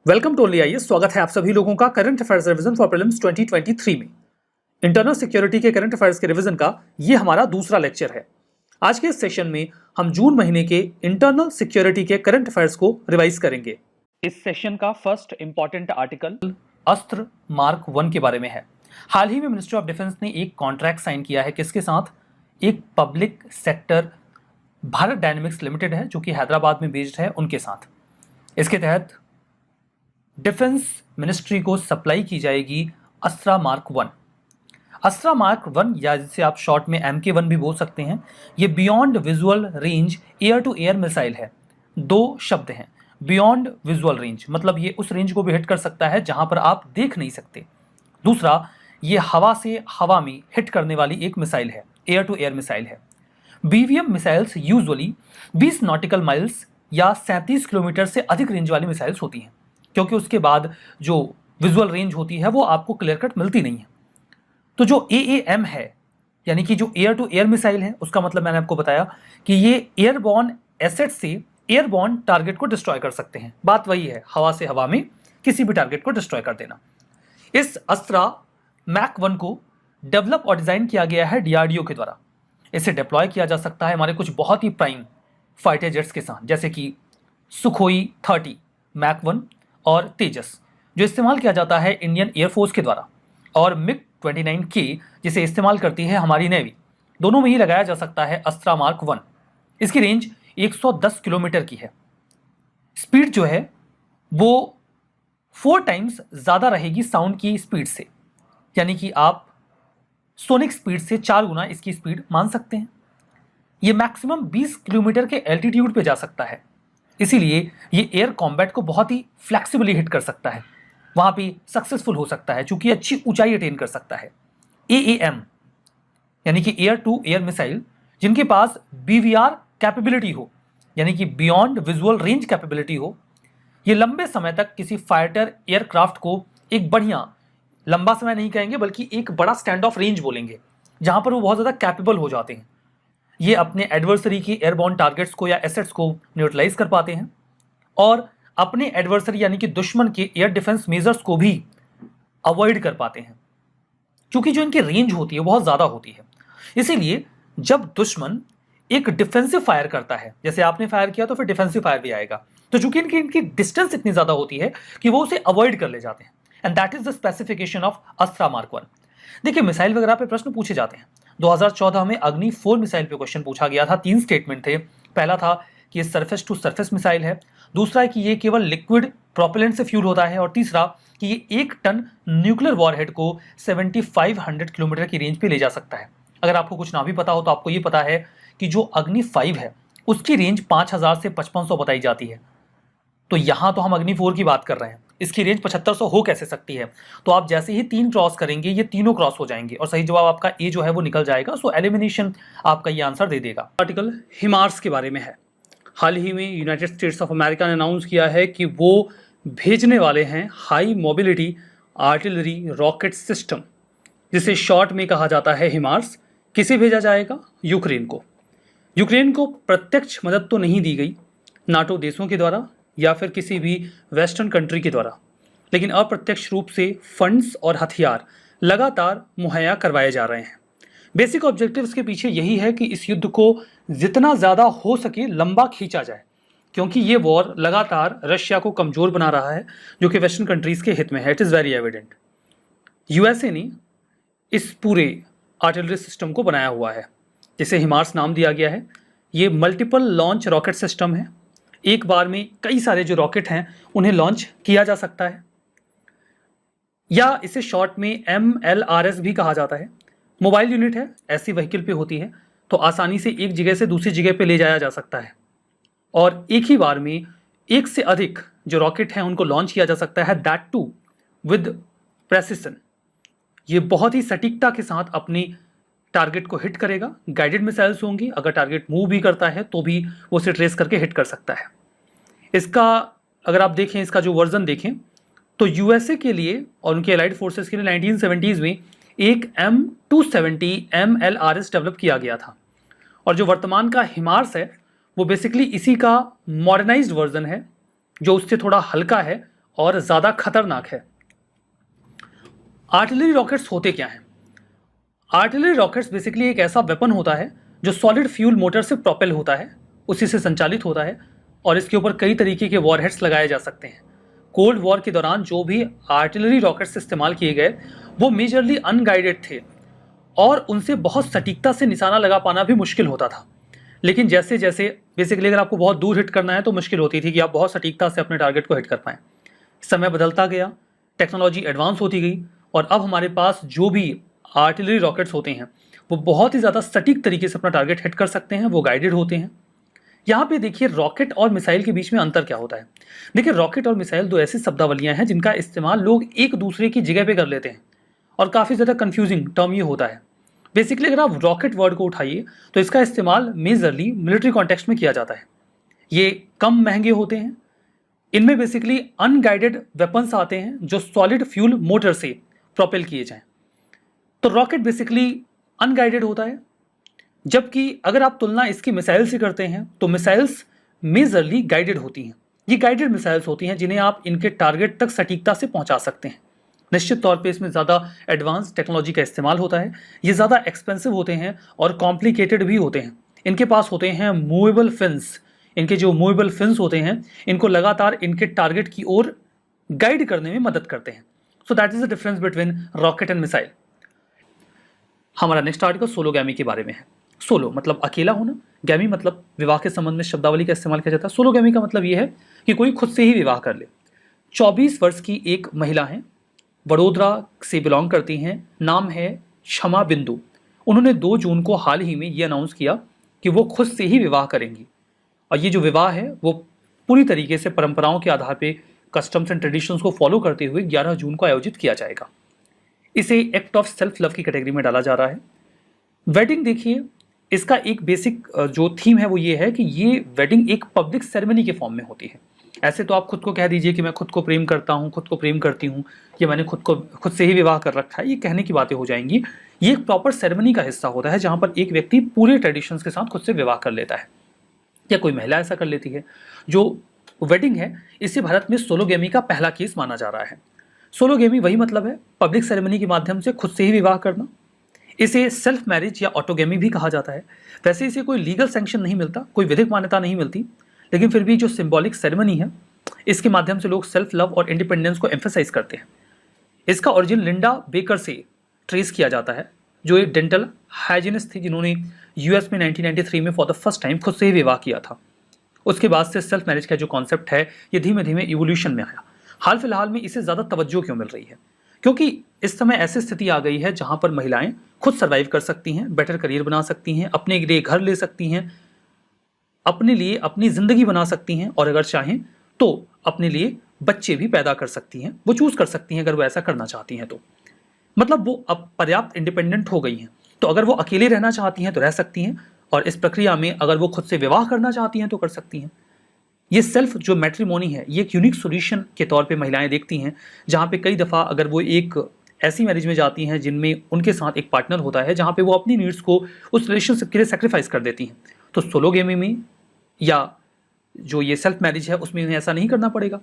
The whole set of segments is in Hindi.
Welcome to IAS. स्वागत है आप सभी लोगों का current affairs revision for prelims 2023 में। इंटरनल सिक्योरिटी के करंट अफेयर्स के रिवीजन का ये हमारा दूसरा लेक्चर है। आज के इस सेशन में हम जून महीने के इंटरनल सिक्योरिटी के करंट अफेयर्स को रिवाइज करेंगे। इस सेशन का फर्स्ट इंपॉर्टेंट आर्टिकल अस्त्र मार्क 1 के बारे में है। हाल ही में मिनिस्ट्री ऑफ डिफेंस ने एक कॉन्ट्रैक्ट साइन किया है। किसके साथ? एक public sector Bharat dynamics limited है जो कि हैदराबाद में बेस्ड है, उनके साथ। इसके तहत डिफेंस मिनिस्ट्री को सप्लाई की जाएगी अस्त्रा मार्क 1। अस्त्रा मार्क 1 या जिसे आप शॉर्ट में MK1 भी बोल सकते हैं, ये beyond visual range air to air missile है। दो शब्द हैं, बियॉन्ड विजुअल रेंज मतलब ये उस रेंज को भी हिट कर सकता है जहां पर आप देख नहीं सकते। दूसरा, ये हवा से हवा में हिट करने वाली एक मिसाइल है, एयर टू एयर मिसाइल है। BVM missiles usually 20 nautical miles या 37 किलोमीटर से अधिक रेंज वाली मिसाइल्स होती हैं, क्योंकि उसके बाद जो विजुअल रेंज होती है वो आपको क्लियर कट मिलती नहीं है। तो जो AAM है यानी कि जो एयर टू एयर मिसाइल है, उसका मतलब मैंने आपको बताया कि ये एयरबॉर्न एसेट से एयरबॉर्न टारगेट को डिस्ट्रॉय कर सकते हैं। बात वही है, हवा से हवा में किसी भी टारगेट को डिस्ट्रॉय कर देना। इस अस्त्रा मैक 1 को डेवलप और डिजाइन किया गया है DRDO के द्वारा। इसे डिप्लॉय किया जा सकता है हमारे कुछ बहुत ही प्राइम फाइटर जेट्स के साथ, जैसे कि सुखोई 30 मैक 1 और तेजस, जो इस्तेमाल किया जाता है इंडियन एयरफोर्स के द्वारा, और MiG-29K जिसे इस्तेमाल करती है हमारी नेवी। दोनों में ही लगाया जा सकता है अस्त्रा मार्क 1। इसकी रेंज 110 किलोमीटर की है। स्पीड जो है वो 4 टाइम्स ज़्यादा रहेगी साउंड की स्पीड से, यानी कि आप सोनिक स्पीड से 4 गुना इसकी स्पीड मान सकते हैं। ये मैक्सिमम 20 किलोमीटर के एल्टीट्यूड पे जा सकता है, इसीलिए ये एयर कॉम्बैट को बहुत ही फ्लेक्सिबली हिट कर सकता है, वहां पे सक्सेसफुल हो सकता है चूंकि अच्छी ऊंचाई अटेन कर सकता है। AAM यानी कि एयर टू एयर मिसाइल जिनके पास BVR कैपेबिलिटी हो, यानी कि बियॉन्ड विजुअल रेंज कैपेबिलिटी हो, ये लंबे समय तक किसी फाइटर एयरक्राफ्ट को एक बढ़िया, लंबा समय नहीं कहेंगे बल्कि एक बड़ा स्टैंड ऑफ रेंज बोलेंगे, जहां पर वो बहुत ज़्यादा कैपेबल हो जाते हैं। ये अपने एडवर्सरी की एयरबॉर्न टारगेट्स को या एसेट्स को न्यूट्रलाइज कर पाते हैं और अपने एडवर्सरी यानी कि दुश्मन के एयर डिफेंस मेजर्स को भी अवॉइड कर पाते हैं, क्योंकि जो इनकी रेंज होती है बहुत ज़्यादा होती है। इसीलिए जब दुश्मन एक डिफेंसिव फायर करता है, जैसे आपने फायर किया तो फिर डिफेंसिव फायर भी आएगा, तो चूंकि इनकी इनकी डिस्टेंस इतनी ज़्यादा होती है कि वो उसे अवॉइड कर ले जाते हैं। And that is the specification of अस्त्रा mark 1। देखिए, मिसाइल वगैरह पे प्रश्न पूछे जाते हैं। 2014 में अग्नि 4 मिसाइल पे क्वेश्चन पूछा गया था। 3 स्टेटमेंट थे। पहला था कि ये सरफेस टू सरफेस मिसाइल है, दूसरा है कि ये केवल लिक्विड प्रोपेलेंट से फ्यूल होता है, और तीसरा कि ये 1 टन न्यूक्लियर वॉरहेड को 7500 किलोमीटर की रेंज पे ले जा सकता है। अगर आपको कुछ ना भी पता हो तो आपको ये पता है कि जो अग्नि 5 है उसकी रेंज 5000 से 5500 बताई जाती है। तो यहां तो हम अग्नि 4 की बात कर रहे हैं, इसकी रेंज 7500 हो कैसे सकती है? तो आप जैसे ही 3 क्रॉस करेंगे ये तीनों क्रॉस हो जाएंगे और सही जवाब आपका ए जो है वो निकल जाएगा। सो एलिमिनेशन आपका ये आंसर दे देगा। आर्टिकल हिमार्स के बारे में है। हाल ही में यूनाइटेड स्टेट्स ऑफ अमेरिका ने अनाउंस किया है कि वो भेजने वाले हैं high mobility artillery rocket system, जिसे शॉर्ट में कहा जाता है हिमार्स। किसे भेजा जाएगा? यूक्रेन को। यूक्रेन को प्रत्यक्ष मदद तो नहीं दी गई नाटो देशों के द्वारा या फिर किसी भी वेस्टर्न कंट्री के द्वारा, लेकिन अप्रत्यक्ष रूप से फंड्स और हथियार लगातार मुहैया करवाए जा रहे हैं। बेसिक ऑब्जेक्टिव्स के पीछे यही है कि इस युद्ध को जितना ज़्यादा हो सके लंबा खींचा जाए, क्योंकि ये वॉर लगातार रशिया को कमज़ोर बना रहा है, जो कि वेस्टर्न कंट्रीज़ के हित में है। It is very evident. USA ने इस पूरे आर्टिलरी सिस्टम को बनाया हुआ है, जिसे हिमार्स नाम दिया गया है। ये मल्टीपल लॉन्च रॉकेट सिस्टम है। एक बार में कई सारे जो रॉकेट हैं उन्हें लॉन्च किया जा सकता है, या इसे शॉर्ट में MLRS भी कहा जाता है। मोबाइल यूनिट है, ऐसी व्हीकल पे होती है, तो आसानी से एक जगह से दूसरी जगह पे ले जाया जा सकता है, और एक ही बार में एक से अधिक जो रॉकेट हैं उनको लॉन्च किया जा सकता है, दैट टू विद प्रेसिशन। ये बहुत ही सटीकता के साथ अपनी टारगेट को हिट करेगा। गाइडेड मिसाइल्स होंगी, अगर टारगेट मूव भी करता है तो भी वो उसे ट्रेस करके हिट कर सकता है। इसका अगर आप देखें, इसका जो वर्जन देखें तो USA के लिए और उनके एलाइड फोर्सेस के लिए 1970s में एक M270 MLRS डेवलप किया गया था, और जो वर्तमान का हिमार्स है वो बेसिकली इसी का मॉडर्नाइज्ड वर्जन है, जो उससे थोड़ा हल्का है और ज़्यादा खतरनाक है। आर्टिलरी रॉकेट्स होते क्या हैं? आर्टिलरी रॉकेट्स बेसिकली एक ऐसा वेपन होता है जो सॉलिड फ्यूल मोटर से प्रोपेल होता है, उसी से संचालित होता है और इसके ऊपर कई तरीके के वॉरहेड्स लगाए जा सकते हैं। कोल्ड वॉर के दौरान जो भी आर्टिलरी रॉकेट्स इस्तेमाल किए गए वो मेजरली अनगाइडेड थे और उनसे बहुत सटीकता से निशाना लगा पाना भी मुश्किल होता था। लेकिन जैसे जैसे बेसिकली अगर आपको बहुत दूर हिट करना है तो मुश्किल होती थी कि आप बहुत सटीकता से अपने टारगेट को हिट कर पाएँ। समय बदलता गया, टेक्नोलॉजी एडवांस होती गई और अब हमारे पास जो भी आर्टिलरी रॉकेट्स होते हैं वो बहुत ही ज़्यादा सटीक तरीके से अपना टारगेट हिट कर सकते हैं, वो गाइडेड होते हैं। यहाँ पे देखिए रॉकेट और मिसाइल के बीच में अंतर क्या होता है। देखिए रॉकेट और मिसाइल दो ऐसी शब्दावलियाँ हैं जिनका इस्तेमाल लोग एक दूसरे की जगह पे कर लेते हैं और काफ़ी ज़्यादा कन्फ्यूजिंग टर्म ये होता है। बेसिकली अगर आप रॉकेट वर्ड को उठाइए तो इसका इस्तेमाल मेजरली मिलिट्री कॉन्टेक्स्ट में किया जाता है। ये कम महंगे होते हैं, इनमें बेसिकली अनगाइडेड वेपन्स आते हैं जो सॉलिड फ्यूल मोटर से प्रोपेल किए जाएं। तो रॉकेट बेसिकली अनगाइडेड होता है, जबकि अगर आप तुलना इसकी मिसाइल से करते हैं तो मिसाइल्स मेजरली गाइडेड होती हैं। ये गाइडेड मिसाइल्स होती हैं जिन्हें आप इनके टारगेट तक सटीकता से पहुंचा सकते हैं। निश्चित तौर पे इसमें ज़्यादा एडवांस टेक्नोलॉजी का इस्तेमाल होता है, ये ज़्यादा एक्सपेंसिव होते हैं और कॉम्प्लिकेटेड भी होते हैं। इनके पास होते हैं मूवेबल फिन्स। इनके जो मूवेबल फिन्स होते हैं इनको लगातार इनके टारगेट की ओर गाइड करने में मदद करते हैं। So that is the difference between rocket and missile. हमारा नेक्स्ट आर्टिकल सोलोगैमी के बारे में है। सोलो मतलब अकेला होना, गैमी मतलब विवाह के संबंध में शब्दावली का इस्तेमाल किया जाता है। सोलोगैमी का मतलब यह है कि कोई खुद से ही विवाह कर ले। 24 वर्ष की एक महिला है, वडोदरा से बिलोंग करती हैं, नाम है क्षमा बिंदु। उन्होंने 2 जून को हाल ही में ये अनाउंस किया कि वो खुद से ही विवाह करेंगी और ये जो विवाह है वो पूरी तरीके से परंपराओं के आधार पे कस्टम्स एंड ट्रेडिशंस को फॉलो करते हुए 11 जून को आयोजित किया जाएगा। इसे एक्ट ऑफ सेल्फ लव की कैटेगरी में डाला जा रहा है। वेडिंग देखिए, इसका एक बेसिक जो थीम है वो ये है कि ये वेडिंग एक पब्लिक सेरेमनी के फॉर्म में होती है। ऐसे तो आप खुद को कह दीजिए कि मैं खुद को प्रेम करता हूँ, खुद को प्रेम करती हूँ, या मैंने खुद से ही विवाह कर रखा है, ये कहने की बातें हो जाएंगी। ये एक प्रॉपर सेरेमनी का हिस्सा होता है जहाँ पर एक व्यक्ति पूरे ट्रेडिशंस के साथ खुद से विवाह कर लेता है या कोई महिला ऐसा कर लेती है। जो वेडिंग है इसे भारत में सोलोगैमी का पहला केस माना जा रहा है। सोलोगैमी वही मतलब है पब्लिक सेरेमनी के माध्यम से खुद से ही विवाह करना। इसे सेल्फ मैरिज या ऑटोगैमी भी कहा जाता है। वैसे इसे कोई लीगल सैंक्शन नहीं मिलता, कोई विधिक मान्यता नहीं मिलती, लेकिन फिर भी जो सिंबॉलिक सेरेमनी है इसके माध्यम से लोग सेल्फ लव और इंडिपेंडेंस को एम्फेसाइज करते हैं। इसका ओरिजिन लिंडा बेकर से ट्रेस किया जाता है, जो एक डेंटल हाइजीनिस्ट थी जिन्होंने यूएस में 1993 में फॉर द फर्स्ट टाइम खुद से ही विवाह किया था। उसके बाद से सेल्फ मैरिज का जो कॉन्सेप्ट है ये धीमे धीमे इवोल्यूशन में आया। हाल फिलहाल में इसे ज़्यादा तवज्जो क्यों मिल रही है? क्योंकि इस समय ऐसी स्थिति आ गई है जहाँ पर महिलाएं खुद सर्वाइव कर सकती हैं, बेटर करियर बना सकती हैं, अपने लिए घर ले सकती हैं, अपने लिए अपनी ज़िंदगी बना सकती हैं और अगर चाहें तो अपने लिए बच्चे भी पैदा कर सकती हैं। वो चूज़ कर सकती हैं अगर वो ऐसा करना चाहती हैं तो, मतलब वो अब पर्याप्त इंडिपेंडेंट हो गई हैं। तो अगर वो अकेले रहना चाहती हैं तो रह सकती हैं और इस प्रक्रिया में अगर वो खुद से विवाह करना चाहती हैं तो कर सकती हैं। ये सेल्फ जो मैट्रिमोनी है ये एक यूनिक सॉल्यूशन के तौर पे महिलाएं देखती हैं, जहाँ पे कई दफ़ा अगर वो एक ऐसी मैरिज में जाती हैं जिनमें उनके साथ एक पार्टनर होता है, जहाँ पे वो अपनी नीड्स को उस रिलेशनशिप के लिए सेक्रीफाइस कर देती हैं। तो सोलोगैमी में या जो ये सेल्फ मैरिज है उसमें इन्हें ऐसा नहीं करना पड़ेगा।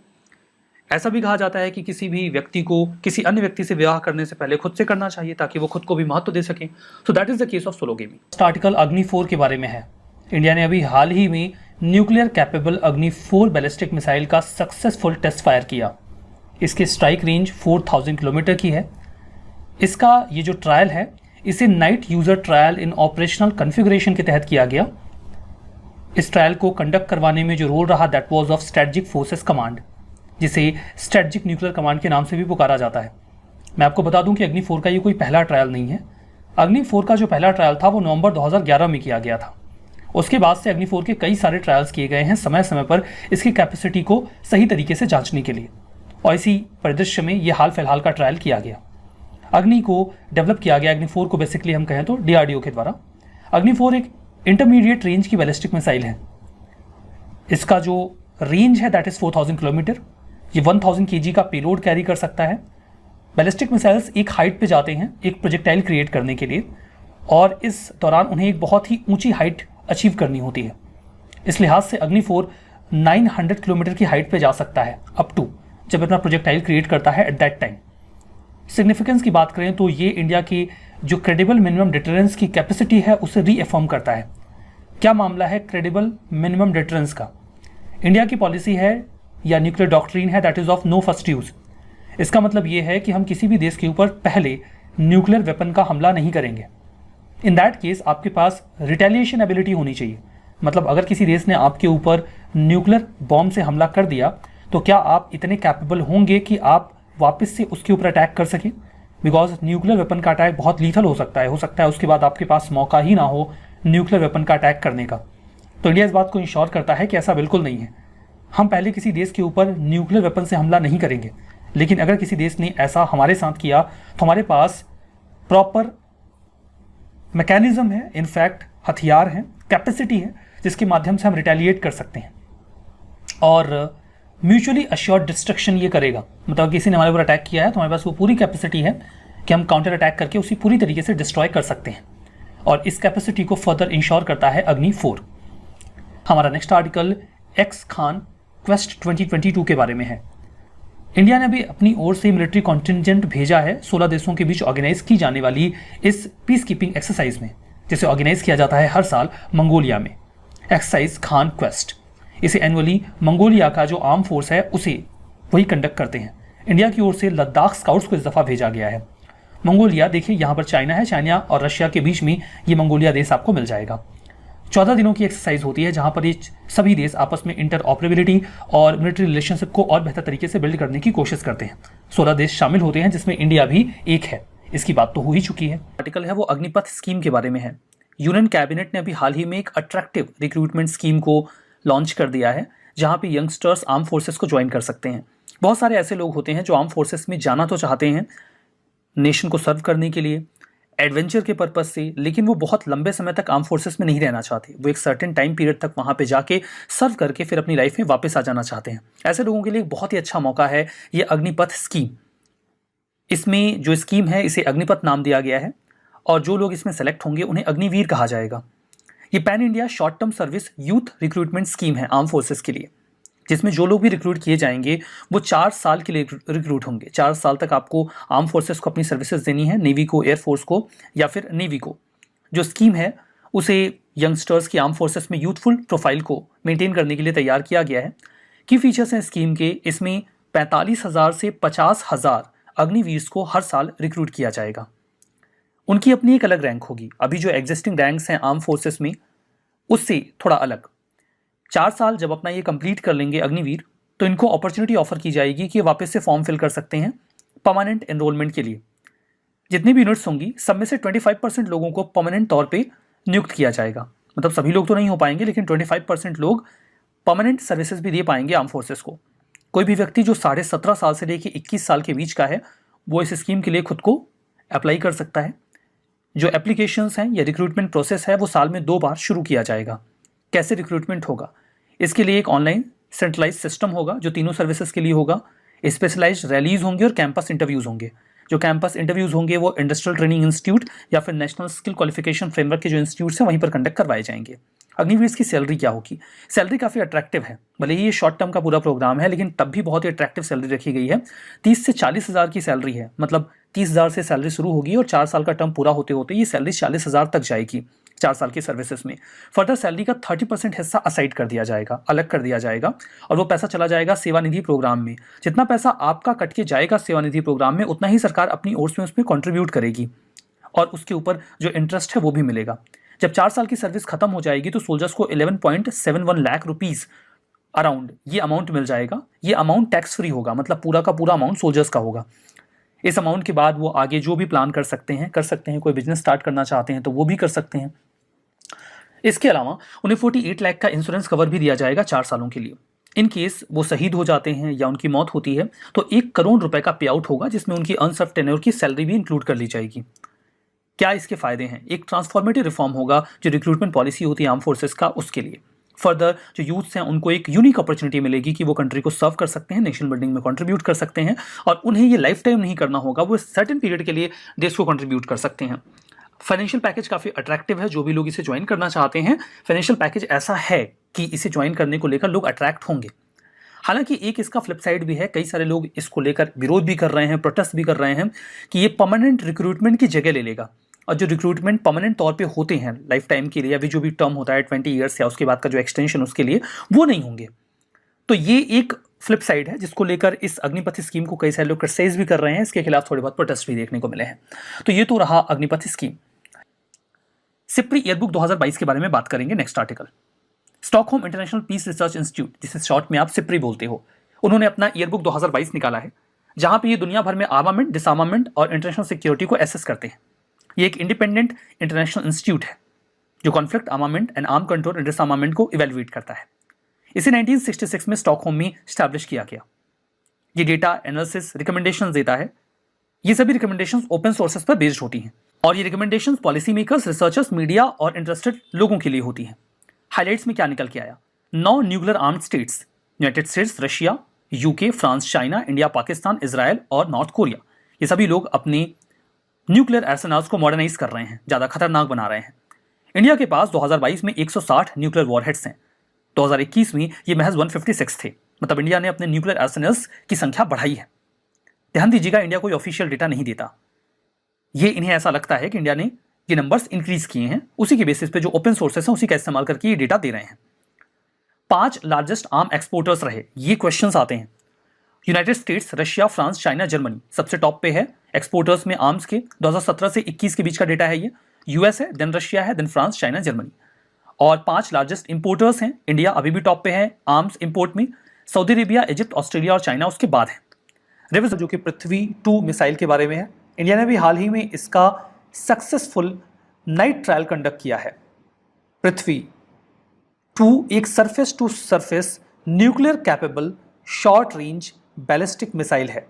ऐसा भी कहा जाता है कि किसी भी व्यक्ति को किसी अन्य व्यक्ति से विवाह करने से पहले खुद से करना चाहिए ताकि वो खुद को भी महत्व दे सकें। So that is the case of sologamy. Next article अग्नि 4 के बारे में है। इंडिया ने अभी हाल ही में न्यूक्लियर कैपेबल अग्नि 4 बैलिस्टिक मिसाइल का सक्सेसफुल टेस्ट फायर किया। इसकी स्ट्राइक रेंज 4000 किलोमीटर की है। इसका ये जो ट्रायल है इसे night user trial in operational configuration के तहत किया गया। इस ट्रायल को कंडक्ट करवाने में जो रोल रहा that was of strategic forces command, जिसे स्ट्रेटजिक न्यूक्लियर कमांड के नाम से भी पुकारा जाता है। मैं आपको बता दूं कि अग्नि 4 का ये कोई पहला ट्रायल नहीं है। अग्नि 4 का जो पहला ट्रायल था वो नवंबर 2011 में किया गया था। उसके बाद से अग्नि 4 के कई सारे ट्रायल्स किए गए हैं समय समय पर इसकी कैपेसिटी को सही तरीके से जांचने के लिए, और इसी परिदृश्य में ये हाल फिलहाल का ट्रायल किया गया। अग्नि को डेवलप किया गया, अग्नि 4 को बेसिकली हम कहें तो DRDO के द्वारा। अग्नि 4 एक इंटरमीडिएट रेंज की बैलिस्टिक मिसाइल है। इसका जो रेंज है दैट इज 4000 किलोमीटर। ये 1000 kg का पेलोड कैरी कर सकता है। बैलिस्टिक मिसाइल्स एक हाइट पे जाते हैं एक प्रोजेक्टाइल क्रिएट करने के लिए, और इस दौरान उन्हें एक बहुत ही ऊंची हाइट अचीव करनी होती है। इस लिहाज से अग्नि 4 900 किलोमीटर की हाइट पे जा सकता है अप टू, जब अपना प्रोजेक्टाइल क्रिएट करता है एट दैट टाइम। सिग्निफिकेंस की बात करें तो ये इंडिया की जो क्रेडिबल मिनिमम डिटरेंस की कैपेसिटी है उसे रीअफर्म करता है। क्या मामला है क्रेडिबल मिनिमम डिटरेंस का? इंडिया की पॉलिसी है या न्यूक्लियर डॉक्ट्रिन है that is of no first use. इसका मतलब ये है कि हम किसी भी देश के ऊपर पहले न्यूक्लियर वेपन का हमला नहीं करेंगे। इन दैट केस आपके पास रिटेलिएशन एबिलिटी होनी चाहिए। मतलब अगर किसी देश ने आपके ऊपर न्यूक्लियर बॉम्ब से हमला कर दिया तो क्या आप इतने कैपेबल होंगे कि आप वापस से उसके ऊपर अटैक कर सकें? बिकॉज न्यूक्लियर वेपन का अटैक बहुत लीथल हो सकता है उसके बाद आपके पास मौका ही ना हो न्यूक्लियर वेपन का अटैक करने का। तो इंडिया इस बात को इंश्योर करता है कि ऐसा बिल्कुल नहीं है। हम पहले किसी देश के ऊपर न्यूक्लियर वेपन से हमला नहीं करेंगे, लेकिन अगर किसी देश ने ऐसा हमारे साथ किया तो हमारे पास प्रॉपर मैकेनिज्म है, इनफैक्ट हथियार हैं, कैपेसिटी है जिसके माध्यम से हम रिटेलिएट कर सकते हैं और म्यूचुअली अश्योर्ड डिस्ट्रक्शन ये करेगा। मतलब किसी ने हमारे ऊपर अटैक किया है तो हमारे पास वो पूरी कैपेसिटी है कि हम काउंटर अटैक करके उसी पूरी तरीके से डिस्ट्रॉय कर सकते हैं और इस कैपेसिटी को फर्दर इंश्योर करता है अग्नि 4। हमारा next article x Khan quest 2022 के बारे में है। इंडिया ने भी अपनी ओर से मिलिट्री कॉन्टिंजेंट भेजा है 16 देशों के बीच ऑर्गेनाइज की जाने वाली इस पीस कीपिंग एक्सरसाइज में, जिसे ऑर्गेनाइज किया जाता है हर साल मंगोलिया में। एक्सरसाइज खान क्वेस्ट, इसे एनुअली मंगोलिया का जो आर्म फोर्स है उसे वही कंडक्ट करते हैं। इंडिया की ओर से लद्दाख स्काउट्स को इस दफ़ा भेजा गया है। मंगोलिया, देखिए यहाँ पर चाइना है, चाइना और रशिया के बीच में ये मंगोलिया देश आपको मिल जाएगा। 14 दिनों की एक्सरसाइज होती है जहाँ पर ये सभी देश आपस में इंटर ऑपरेबिलिटी और मिलिट्री रिलेशनशिप को और बेहतर तरीके से बिल्ड करने की कोशिश करते हैं। 16 देश शामिल होते हैं जिसमें इंडिया भी एक है। इसकी बात तो हो ही चुकी है। आर्टिकल है वो अग्निपथ स्कीम के बारे में है। यूनियन कैबिनेट ने अभी हाल ही में एक अट्रैक्टिव रिक्रूटमेंट स्कीम को लॉन्च कर दिया है जहाँ पे यंगस्टर्स आर्म फोर्सेस को ज्वाइन कर सकते हैं। बहुत सारे ऐसे लोग होते हैं जो आर्म फोर्सेस में जाना तो चाहते हैं नेशन को सर्व करने के लिए, एडवेंचर के पर्पज से, लेकिन वो बहुत लंबे समय तक आर्म फोर्सेस में नहीं रहना चाहते। वो एक सर्टेन टाइम पीरियड तक वहाँ पे जाके सर्व करके फिर अपनी लाइफ में वापस आ जाना चाहते हैं। ऐसे लोगों के लिए एक बहुत ही अच्छा मौका है ये अग्निपथ स्कीम। इसमें जो स्कीम है इसे अग्निपथ नाम दिया गया है और जो लोग इसमें सेलेक्ट होंगे उन्हें अग्निवीर कहा जाएगा। ये pan India short term service youth recruitment scheme है आर्म फोर्सेस के लिए, जिसमें जो लोग भी रिक्रूट किए जाएंगे वो 4 साल के लिए रिक्रूट होंगे। 4 साल तक आपको आर्म फोर्सेस को अपनी सर्विसेज देनी है, नेवी को, एयरफोर्स को या फिर नेवी को। जो स्कीम है उसे यंगस्टर्स की आर्म फोर्सेस में यूथफुल प्रोफाइल को मेंटेन करने के लिए तैयार किया गया है। की फीचर्स हैं स्कीम के, इसमें 45,000 से 50,000 अग्निवीर्स को हर साल रिक्रूट किया जाएगा। उनकी अपनी एक अलग रैंक होगी। अभी जो एग्जिस्टिंग रैंक्स हैं आर्म फोर्सेस में उससे थोड़ा अलग। 4 साल जब अपना ये कंप्लीट कर लेंगे अग्निवीर तो इनको अपॉर्चुनिटी ऑफर की जाएगी कि वापस से फॉर्म फिल कर सकते हैं परमानेंट एनरोलमेंट के लिए। जितनी भी यूनिट्स होंगी सब में से 25% लोगों को परमानेंट तौर पे नियुक्त किया जाएगा। मतलब सभी लोग तो नहीं हो पाएंगे, लेकिन 25% लोग परमानेंट सर्विसेज भी दे पाएंगे आर्म फोर्सेस को। कोई भी व्यक्ति जो 17.5 साल से लेकर 21 साल के बीच का है वो इस स्कीम के लिए खुद को अप्लाई कर सकता है। जो एप्लीकेशंस हैं या रिक्रूटमेंट प्रोसेस है वो साल में 2 बार शुरू किया जाएगा। कैसे रिक्रूटमेंट होगा? इसके लिए एक ऑनलाइन सेंट्रलाइज सिस्टम होगा जो तीनों सर्विसेज के लिए होगा। स्पेशलाइज्ड रैलीज होंगे और कैंपस इंटरव्यूज होंगे। जो कैंपस इंटरव्यूज होंगे वो इंडस्ट्रियल ट्रेनिंग इंस्टीट्यूट या फिर नेशनल स्किल क्वालिफिकेशन फ्रेमवर्क के जो इंस्टीट्यूट्स हैं वहीं पर कंडक्ट करवाए जाएंगे। अग्निवीर की सैलरी क्या होगी? सैलरी काफ़ी अट्रैक्टिव है। भले ही ये शॉर्ट टर्म का पूरा प्रोग्राम है लेकिन तब भी बहुत ही अट्रैक्टिव सैलरी रखी गई है। 30 से 40,000 की सैलरी है। मतलब 30,000 से सैलरी शुरू होगी और 4 साल का टर्म पूरा होते होते ये सैलरी 40,000 तक जाएगी 4 साल की सर्विसेज में। फर्दर सैलरी का 30% हिस्सा असाइड कर दिया जाएगा, अलग कर दिया जाएगा और वो पैसा चला जाएगा सेवानिधि प्रोग्राम में। जितना पैसा आपका कट के जाएगा सेवानिधि प्रोग्राम में उतना ही सरकार अपनी ओर से उसमें कंट्रीब्यूट करेगी और उसके ऊपर जो इंटरेस्ट है वो भी मिलेगा। जब 4 साल की सर्विस खत्म हो जाएगी तो सोल्जर्स को 11.71 लाख रुपीस अराउंड ये अमाउंट मिल जाएगा। ये अमाउंट टैक्स फ्री होगा, मतलब पूरा का पूरा अमाउंट सोल्जर्स का होगा। इस अमाउंट के बाद वो आगे जो भी प्लान कर सकते हैं। कोई बिजनेस स्टार्ट करना चाहते हैं तो वो भी कर सकते हैं। इसके अलावा उन्हें 48 लाख का इंश्योरेंस कवर भी दिया जाएगा 4 सालों के लिए। इन केस वो शहीद हो जाते हैं या उनकी मौत होती है तो 1 करोड़ रुपए का पे आउट होगा जिसमें उनकी अनसर्व टेन्योर की सैलरी भी इंक्लूड कर ली जाएगी। क्या इसके फायदे हैं? एक ट्रांसफॉर्मेटिव रिफॉर्म होगा जो रिक्रूटमेंट पॉलिसी होती है आर्म फोर्सेस का उसके लिए। फर्दर जो यूथ्स हैं उनको एक यूनिक अपॉर्चुनिटी मिलेगी कि वो कंट्री को सर्व कर सकते हैं, नेशनल बिल्डिंग में कंट्रीब्यूट कर सकते हैं और उन्हें ये लाइफ टाइम नहीं करना होगा, वो सर्टेन पीरियड के लिए देश को कंट्रीब्यूट कर सकते हैं। फाइनेंशियल पैकेज काफ़ी अट्रैक्टिव है। जो भी लोग इसे ज्वाइन करना चाहते हैं फाइनेंशियल पैकेज ऐसा है कि इसे ज्वाइन करने को लेकर लोग अट्रैक्ट होंगे। हालांकि एक इसका फ्लिप साइड भी है, कई सारे लोग इसको लेकर विरोध भी कर रहे हैं, प्रोटेस्ट भी कर रहे हैं कि ये परमानेंट रिक्रूटमेंट की जगह ले लेगा, और जो रिक्रूटमेंट परमानेंट तौर पे होते हैं लाइफ टाइम के लिए, अभी जो भी टर्म होता है 20 ईयर्स या उसके बाद का जो एक्सटेंशन उसके लिए, वो नहीं होंगे। तो ये एक फ्लिप साइड है जिसको लेकर इस अग्निपथ स्कीम को कई सारे लोग क्रिटिसाइज भी कर रहे हैं, इसके खिलाफ थोड़े बहुत प्रोटेस्ट भी देखने को मिले हैं। तो ये तो रहा अग्निपथ स्कीम। सिप्री ईयरबुक 2022 के बारे में बात करेंगे next article. Stockholm International Peace Research Institute, जिसे शॉर्ट में आप सिप्री बोलते हो, उन्होंने अपना ईयरबुक 2022 निकाला है, जहां पे ये दुनिया भर में आर्मामेंट, डिसआर्मामेंट और इंटरनेशनल सिक्योरिटी को एसेस करते हैं। ये एक इंडिपेंडेंट इंटरनेशनल इंस्टीट्यूट है जो conflict, armament and arm control and डिसआर्मामेंट को इवेलुएट करता है। इसे 1966 में स्टॉकहोम में स्टैब्लिश किया गया। ये डेटा एनालिसिस रिकमेंडेशंस देता है। ये सभी रिकमेंडेशंस ओपन सोर्सेस पर बेस्ड होती हैं, और ये recommendations policy makers, researchers, media और इंटरेस्टेड लोगों के लिए होती हैं। हाइलाइट्स में क्या निकल के आया? 9 nuclear armed states, United states, Russia, UK, France, China, India, Pakistan, Israel और नॉर्थ कोरिया, ये सभी लोग अपने न्यूक्लियर आर्सेनल्स को मॉडर्नाइज कर रहे हैं, ज़्यादा खतरनाक बना रहे हैं। इंडिया के पास 2022 में 160 न्यूक्लियर वॉरहेड्स हैं। 2021 में ये महज 156 थे, मतलब इंडिया ने अपने न्यूक्लियर आर्सेनल्स की संख्या बढ़ाई है। ध्यान दीजिएगा, इंडिया कोई ऑफिशियल डेटा नहीं देता, ये इन्हें ऐसा लगता है कि इंडिया ने ये नंबर्स इंक्रीज किए हैं, उसी के बेसिस पे जो ओपन सोर्सेस हैं उसी का इस्तेमाल करके ये डेटा दे रहे हैं। 5 लार्जेस्ट आर्म एक्सपोर्टर्स रहे, ये क्वेश्चंस आते हैं। United states, Russia, France, China, Germany सबसे टॉप पे है एक्सपोर्टर्स में आर्म्स के। 2017 से 21 के बीच का डेटा है ये। यूएस है, देन रशिया है, देन फ्रांस, चाइना, जर्मनी। और 5 लार्जेस्ट इंपोर्टर्स हैं। इंडिया अभी भी टॉप पे है आर्म्स इंपोर्ट में। सऊदी अरेबिया, इजिप्ट, ऑस्ट्रेलिया और चाइना उसके बाद है। रिविजन जो कि पृथ्वी 2 मिसाइल के बारे में है, इंडिया ने भी हाल ही में इसका सक्सेसफुल नाइट ट्रायल कंडक्ट किया है। पृथ्वी 2 एक surface to surface nuclear capable short range ballistic missile है।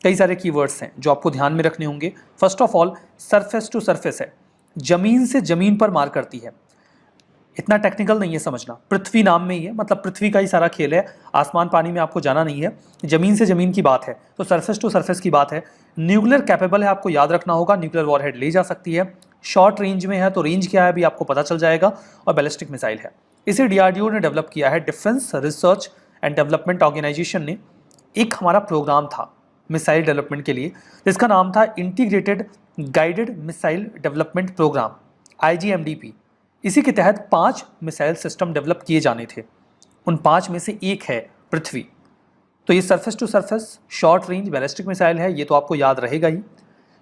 कई सारे कीवर्ड्स हैं जो आपको ध्यान में रखने होंगे। First of all, surface to surface है, जमीन से जमीन पर मार करती है। इतना टेक्निकल नहीं है समझना, पृथ्वी नाम में ही है, मतलब पृथ्वी का ही सारा खेल है। आसमान पानी में आपको जाना नहीं है, जमीन से जमीन की बात है, तो सरफेस टू सरफेस की बात है। न्यूक्लियर कैपेबल है, आपको याद रखना होगा, न्यूक्लियर वॉरहेड ले जा सकती है। शॉर्ट रेंज में है, तो रेंज क्या है अभी आपको पता चल जाएगा। और बैलिस्टिक मिसाइल है। इसे डीआरडीओ ने डेवलप किया है, defence research and development organisation ने। एक हमारा प्रोग्राम था मिसाइल डेवलपमेंट के लिए, जिसका नाम था integrated guided missile development programme, IGMDP। इसी के तहत 5 मिसाइल सिस्टम डेवलप किए जाने थे। उन 5 में से एक है पृथ्वी। तो ये surface to surface short range ballistic missile है, ये तो आपको याद रहेगा ही।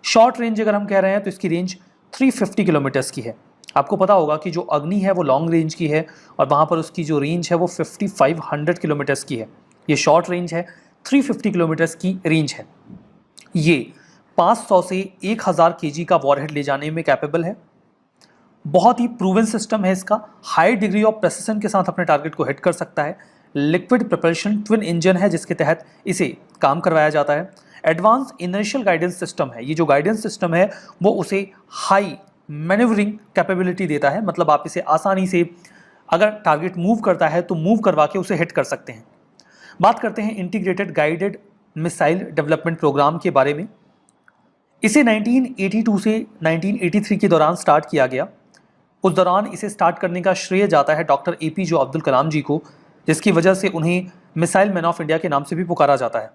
शॉर्ट रेंज अगर हम कह रहे हैं तो इसकी रेंज 350 किलोमीटर्स की है। आपको पता होगा कि जो अग्नि है वो लॉन्ग रेंज की है, और वहाँ पर उसकी जो रेंज है वो 5500 किलोमीटर्स की है। ये शॉर्ट रेंज है, 350 किलोमीटर्स की रेंज है। ये 500 से 1000 kg का वॉरहेड ले जाने में कैपेबल है। बहुत ही प्रूवन सिस्टम है इसका, हाई डिग्री ऑफ प्रेसिशन के साथ अपने टारगेट को हिट कर सकता है। लिक्विड प्रोपल्शन ट्विन इंजन है जिसके तहत इसे काम करवाया जाता है। एडवांस इनर्शियल गाइडेंस सिस्टम है, ये जो गाइडेंस सिस्टम है वो उसे हाई मैनेवरिंग कैपेबिलिटी देता है, मतलब आप इसे आसानी से अगर टारगेट मूव करता है तो मूव करवा के उसे हिट कर सकते हैं। बात करते हैं integrated guided missile development programme के बारे में। इसे 1982 से 1983 के दौरान स्टार्ट किया गया। उस दौरान इसे स्टार्ट करने का श्रेय जाता है डॉक्टर APJ अब्दुल कलाम जी को, जिसकी वजह से उन्हें मिसाइल मैन ऑफ इंडिया के नाम से भी पुकारा जाता है।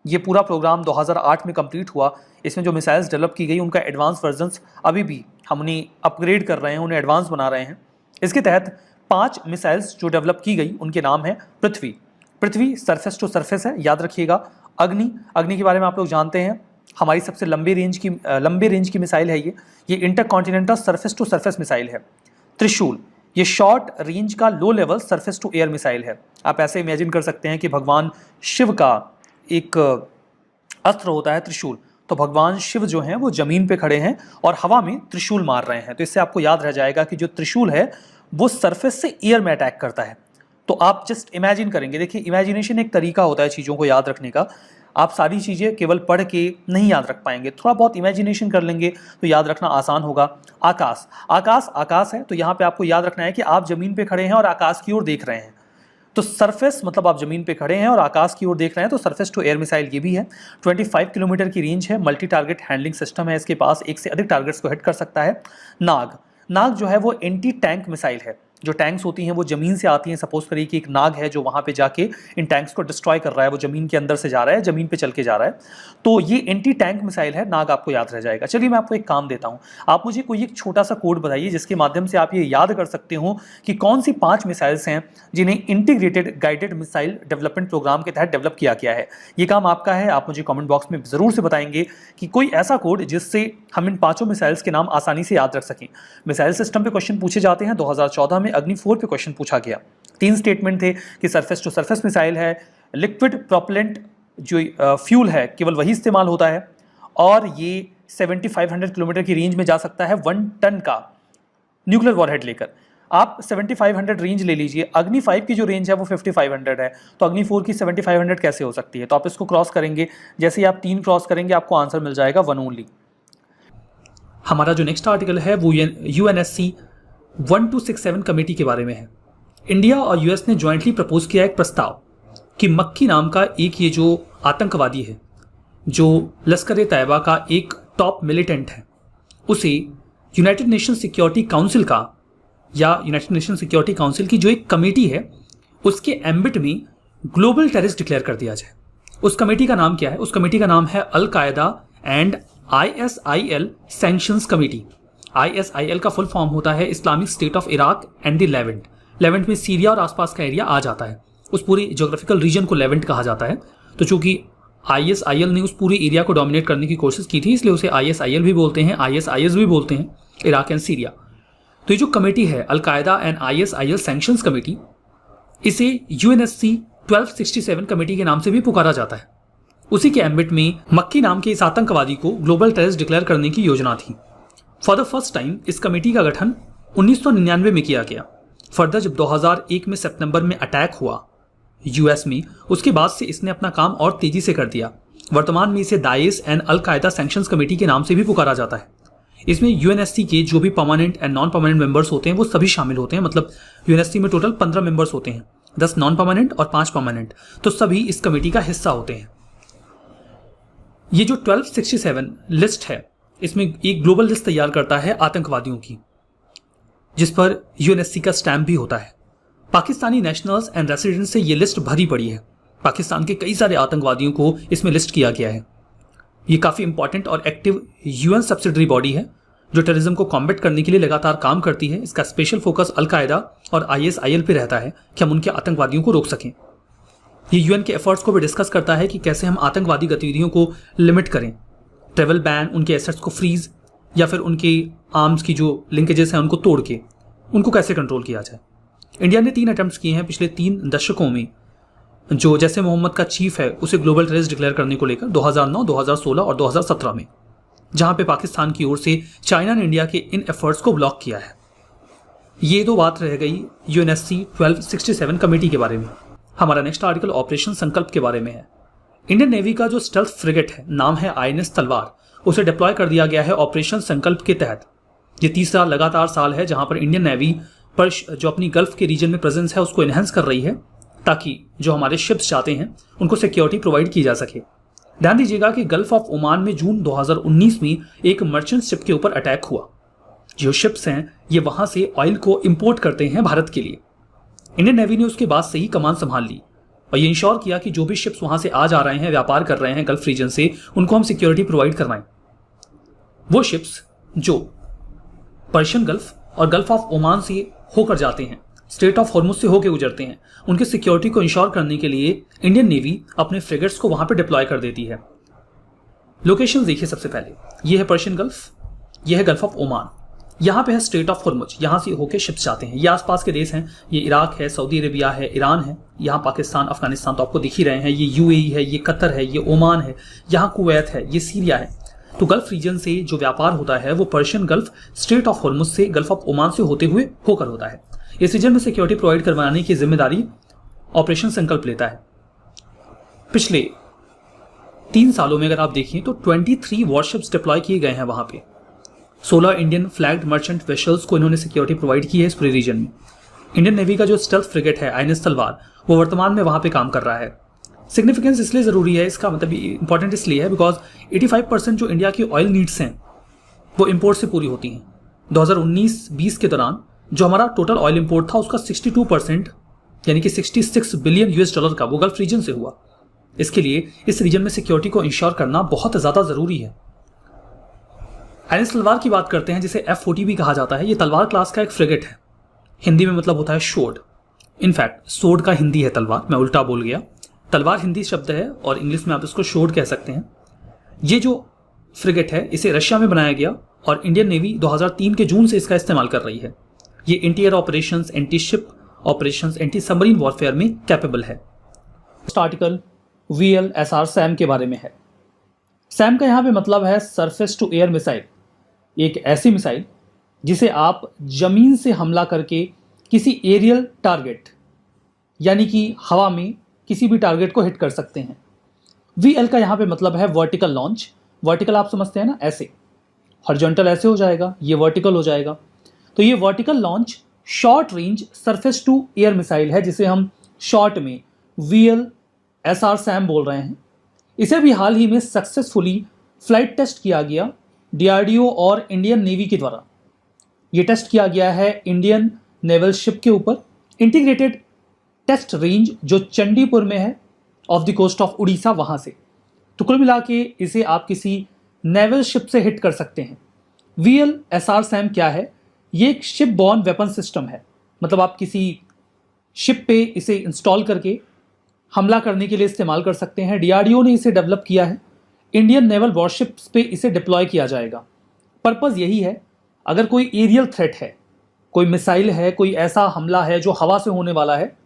ये पूरा प्रोग्राम 2008 में कंप्लीट हुआ। इसमें जो मिसाइल्स डेवलप की गई उनका एडवांस वर्जन्स अभी भी हम उन्हें अपग्रेड कर रहे हैं, उन्हें एडवांस बना रहे हैं। इसके तहत 5 मिसाइल्स जो डेवलप की गई उनके नाम है पृथ्वी। पृथ्वी सरफेस टू सरफेस है, याद रखिएगा। अग्नि के बारे में आप लोग जानते हैं, हमारी सबसे लंबे रेंज की मिसाइल है ये intercontinental surface to surface missile है। त्रिशूल, ये शॉर्ट रेंज का low level surface to air missile है। आप ऐसे इमेजिन कर सकते हैं कि भगवान शिव का एक अस्त्र होता है त्रिशूल, तो भगवान शिव जो हैं वो जमीन पे खड़े हैं और हवा में त्रिशूल मार रहे हैं। तो इससे आपको याद रह जाएगा कि जो त्रिशूल है वो सरफेस से एयर में अटैक करता है। तो आप जस्ट इमेजिन करेंगे, देखिए इमेजिनेशन एक तरीका होता है चीज़ों को याद रखने का। आप सारी चीज़ें केवल पढ़ के नहीं याद रख पाएंगे, थोड़ा बहुत इमेजिनेशन कर लेंगे तो याद रखना आसान होगा। आकाश है, तो यहाँ पे आपको याद रखना है कि आप जमीन पे खड़े हैं और आकाश की ओर देख रहे हैं। तो सरफेस मतलब आप जमीन पे खड़े हैं और आकाश की ओर देख रहे हैं, तो सरफेस टू एयर मिसाइल ये भी है। 25 किलोमीटर की रेंज है, मल्टी टारगेट हैंडलिंग सिस्टम है इसके पास, एक से अधिक टारगेट्स को हिट कर सकता है। नाग जो है वो एंटी टैंक मिसाइल है। जो टैंक्स होती हैं वो ज़मीन से आती हैं। सपोज करिए कि एक नाग है जो वहाँ पे जाके इन टैंक्स को डिस्ट्रॉय कर रहा है, वो ज़मीन के अंदर से जा रहा है, ज़मीन पे चल के जा रहा है, तो ये एंटी टैंक मिसाइल है। नाग आपको याद रह जाएगा। चलिए मैं आपको एक काम देता हूँ, आप मुझे कोई एक छोटा सा कोड बताइए जिसके माध्यम से आप ये याद कर सकते हो कि कौन सी 5 मिसाइल्स हैं जिन्हें integrated guided missile development programme के तहत डेवलप किया गया है। ये काम आपका है, आप मुझे कमेंट बॉक्स में ज़रूर से बताएंगे कि कोई ऐसा कोड जिससे हम इन 5 मिसाइल्स के नाम आसानी से याद रख सकें। मिसाइल सिस्टम पे क्वेश्चन पूछे जाते हैं। 2014 में अग्नि 4 पे क्वेश्चन पूछा गया। 3 स्टेटमेंट थे कि सरफेस टू सरफेस मिसाइल है, लिक्विड प्रोपेलेंट जो फ्यूल है केवल वही इस्तेमाल होता है, और ये 7500 किलोमीटर की रेंज में जा सकता है 1 टन का न्यूक्लियर वॉरहेड लेकर। आप 7500 रेंज ले लीजिए, अग्नि 5 की जो रेंज है वो 5500 है, तो अग्नि 4 की 7500 कैसे हो सकती है? तो आप इसको क्रॉस करेंगे, जैसे ही आप 3 क्रॉस करेंगे आपको आंसर मिल जाएगा 1 ओनली। हमारा जो नेक्स्ट आर्टिकल है वो UNSC 1267 कमेटी के बारे में है। इंडिया और यूएस ने ज्वाइंटली प्रपोज किया एक प्रस्ताव कि मक्की नाम का एक ये जो आतंकवादी है, जो लश्कर ए तैयबा का एक टॉप मिलिटेंट है, उसे यूनाइटेड नेशन सिक्योरिटी काउंसिल का या यूनाइटेड नेशन सिक्योरिटी काउंसिल की जो एक कमेटी है उसके एम्बिट में ग्लोबल टेररिस्ट डिक्लेयर कर दिया जाए। उस कमेटी का नाम क्या है? उस कमेटी का नाम है अल कायदा and ISIL sanctions committee. ISIL का फुल फॉर्म होता है Islamic state of Iraq and the Levant. Levant में सीरिया और आसपास का एरिया आ जाता है, उस पूरी ज्योग्राफिकल रीजन को लेवेंट कहा जाता है। तो चूंकि ISIL ने उस पूरे एरिया को डोमिनेट करने की कोशिश की थी, इसलिए उसे ISIL भी बोलते हैं, ISIS भी बोलते हैं, इराक एंड सीरिया। तो ये जो कमेटी है अल कायदा एंड ISIL सैंक्शंस कमेटी, इसे UNSC 1267 कमेटी के नाम से भी पुकारा जाता है। उसी के एम्बिट में मक्की नाम के इस आतंकवादी को ग्लोबल टेररिस्ट डिक्लेयर करने की योजना थी। फॉर द फर्स्ट टाइम इस कमेटी का गठन 1999 में किया गया। फर्दर जब 2001 में सितंबर में अटैक हुआ यूएस में, उसके बाद से इसने अपना काम और तेजी से कर दिया। वर्तमान में इसे दाइश एंड अल कायदा सैंक्शंस कमेटी के नाम से भी पुकारा जाता है। इसमें UNSC के जो भी permanent and non permanent members होते हैं वो सभी शामिल होते हैं। मतलब UNSC में टोटल 15 मेंबर्स होते हैं, 10 नॉन परमानेंट और 5 परमानेंट, तो सभी इस कमेटी का हिस्सा होते हैं। ये जो 1267 लिस्ट है, इसमें एक ग्लोबल लिस्ट तैयार करता है आतंकवादियों की, जिस पर UNSC का स्टैम्प भी होता है। पाकिस्तानी नेशनल्स एंड रेसिडेंट्स से ये लिस्ट भरी पड़ी है। पाकिस्तान के कई सारे आतंकवादियों को इसमें लिस्ट किया गया है। ये काफ़ी इंपॉर्टेंट और एक्टिव UN सब्सिडरी बॉडी है जो टेररिज्म को कॉम्बैट करने के लिए लगातार काम करती है। इसका स्पेशल फोकस अल कायदा और ISIL पे रहता है कि हम उनके आतंकवादियों को रोक सकें। ये UN के एफर्ट्स को भी डिस्कस करता है कि कैसे हम आतंकवादी गतिविधियों को लिमिट करें, ट्रेवल बैन, उनके एसेट्स को फ्रीज या फिर उनके आर्म्स की जो लिंकेजेस हैं उनको तोड़ के उनको कैसे कंट्रोल किया जाए। इंडिया ने 3 अटेम्प्ट्स किए हैं पिछले 3 दशकों में, जो जैसे मोहम्मद का चीफ है उसे ग्लोबल टेररिस्ट डिक्लेयर करने को लेकर 2009, 2016 और 2017 में, जहां पे पाकिस्तान की ओर से चाइना ने इंडिया के इन एफर्ट्स को ब्लॉक किया है। ये तो बात रह गई UNSC 1267 कमेटी के बारे में। हमारा नेक्स्ट आर्टिकल ऑपरेशन संकल्प के बारे में है। इंडियन नेवी का जो स्टेल्थ फ्रिगेट है, नाम है INS तलवार, उसे डिप्लॉय कर दिया गया है ऑपरेशन संकल्प के तहत। ये तीसरा लगातार साल है जहां पर इंडियन नेवी पर जो अपनी गल्फ के रीजन में प्रेजेंस है उसको एनहेंस कर रही है, ताकि जो हमारे शिप्स जाते हैं उनको सिक्योरिटी प्रोवाइड की जा सके। ध्यान दीजिएगा कि गल्फ ऑफ ओमान में जून 2019 में एक मर्चेंट शिप के ऊपर अटैक हुआ। जो शिप्स हैं ये वहां से ऑयल को इंपोर्ट करते हैं भारत के लिए। इंडियन नेवी ने उसके बाद से ही कमान संभाल ली और ये इंश्योर किया कि जो भी शिप्स वहां से आ जा रहे हैं, व्यापार कर रहे हैं गल्फ रीजन से, उनको हम सिक्योरिटी प्रोवाइड करवाएं। वो शिप्स जो पर्शियन गल्फ और गल्फ ऑफ ओमान से होकर जाते हैं, स्ट्रेट ऑफ हॉर्मुज से होकर गुजरते हैं, उनकी सिक्योरिटी को इंश्योर करने के लिए इंडियन नेवी अपने फ्रिगेट्स को वहां पे डिप्लॉय कर देती है। लोकेशन देखिए, सबसे पहले ये है पर्शियन गल्फ, ये है गल्फ ऑफ ओमान, यहाँ पे है स्ट्रेट ऑफ हॉर्मुज, यहाँ से होके शिप्स जाते हैं। ये आसपास के देश हैं, ये इराक है, सऊदी अरेबिया है, ईरान है, यहाँ पाकिस्तान, अफगानिस्तान तो आपको दिख ही रहे हैं, ये UAE है, ये कतर है, ये ओमान है, यहाँ कुवैत है, ये सीरिया है। तो गल्फ रीजन से जो व्यापार होता है वो Persian gulf, straight of Hormuz से, गल्फ ऑफ ओमान से होते हुए होकर होता है। इस रीजन में सिक्योरिटी प्रोवाइड करवाने की जिम्मेदारी ऑपरेशन संकल्प लेता है। पिछले 3 सालों में अगर आप देखिए तो 23 वॉरशिप्स डिप्लॉय किए गए हैं वहां पे। 16 इंडियन फ्लैग्ड मर्चेंट वेसल्स को इन्होंने सिक्योरिटी प्रोवाइड की है इस पूरे रीजन में। इंडियन नेवी का जो स्टेल्थ फ्रिगेट है INS तलवार, वो वर्तमान में वहां पे काम कर रहा है। सिग्निफिकेंस इसलिए ज़रूरी है, इसका मतलब इंपॉर्टेंट इसलिए है बिकॉज 85% जो इंडिया की ऑयल नीड्स हैं वो इंपोर्ट से पूरी होती हैं। 2019-20 के दौरान जो हमारा टोटल ऑयल इंपोर्ट था उसका 62% यानी कि 66 बिलियन यूएस डॉलर का वो गल्फ रीजन से हुआ। इसके लिए इस रीजन में सिक्योरिटी को इंश्योर करना बहुत ज़्यादा ज़रूरी है। एनिस तलवार की बात करते हैं जिसे F40 भी कहा जाता है। ये तलवार क्लास का एक फ्रिगेट है। हिंदी में मतलब होता है शोर्ड। इनफैक्ट सोर्ड का हिंदी है तलवार, मैं उल्टा बोल गया। तलवार हिंदी शब्द है और इंग्लिश में आप इसको शोर्ड कह सकते हैं। ये जो फ्रिगेट है इसे रशिया में बनाया गया और इंडियन नेवी 2003 के जून से इसका इस्तेमाल कर रही है। ये anti air operations, anti ship operations, anti submarine warfare में कैपेबल है। इस आर्टिकल VLSR सैम के बारे में है। सैम का यहाँ पे मतलब है सरफेस टू एयर मिसाइल। एक ऐसी मिसाइल जिसे आप जमीन से हमला करके किसी एरियल टारगेट यानी कि हवा में किसी भी टारगेट को हिट कर सकते हैं। VL का यहाँ पे मतलब है वर्टिकल लॉन्च। वर्टिकल आप समझते हैं ना, ऐसे। हॉरिजॉन्टल ऐसे हो जाएगा, ये वर्टिकल हो जाएगा। तो ये vertical launch short range surface to air missile है जिसे हम शॉर्ट में VLSR सैम बोल रहे हैं। इसे भी हाल ही में सक्सेसफुली फ्लाइट टेस्ट किया गया DRDO और इंडियन नेवी के द्वारा। ये टेस्ट किया गया है इंडियन नेवल शिप के ऊपर। इंटीग्रेटेड टेस्ट रेंज जो चंडीपुर में है off the coast of Orissa, वहाँ से। तो कुल मिला के इसे आप किसी नेवल शिप से हिट कर सकते हैं। VLSR सैम क्या है? ये एक शिप बॉर्न वेपन सिस्टम है। मतलब आप किसी शिप पे इसे इंस्टॉल करके हमला करने के लिए इस्तेमाल कर सकते हैं। DRDO ने इसे डेवलप किया है। इंडियन नेवल वॉरशिप्स पे इसे डिप्लॉय किया जाएगा। पर्पज़ यही है, अगर कोई एरियल थ्रेट है, कोई मिसाइल है, कोई ऐसा हमला है जो हवा से होने वाला है,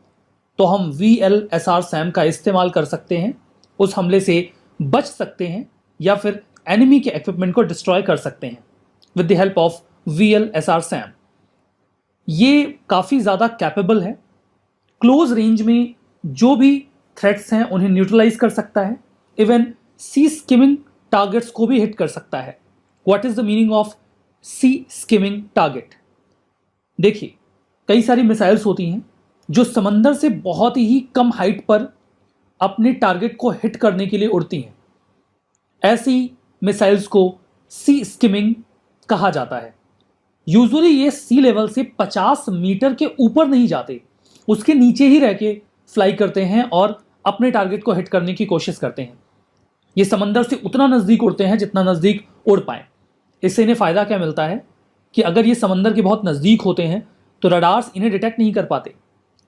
तो हम VLSR सैम का इस्तेमाल कर सकते हैं, उस हमले से बच सकते हैं या फिर एनिमी के इक्विपमेंट को डिस्ट्रॉय कर सकते हैं with the help of VLSR Sam. ये काफ़ी ज़्यादा कैपेबल है। क्लोज रेंज में जो भी थ्रेट्स हैं उन्हें न्यूट्रलाइज कर सकता है। इवन सी स्किमिंग टारगेट्स को भी हिट कर सकता है। What is the meaning of sea skimming target? देखिए, कई सारी मिसाइल्स होती हैं जो समंदर से बहुत ही कम हाइट पर अपने टारगेट को हिट करने के लिए उड़ती हैं। ऐसी मिसाइल्स को सी स्किमिंग कहा जाता है। यूजुअली ये सी लेवल से 50 मीटर के ऊपर नहीं जाते, उसके नीचे ही रह के फ्लाई करते हैं और अपने टारगेट को हिट करने की कोशिश करते हैं। ये समंदर से उतना नज़दीक उड़ते हैं जितना नज़दीक उड़ पाएँ। इससे इन्हें फ़ायदा क्या मिलता है कि अगर ये समंदर के बहुत नज़दीक होते हैं तो रडार्स इन्हें डिटेक्ट नहीं कर पाते।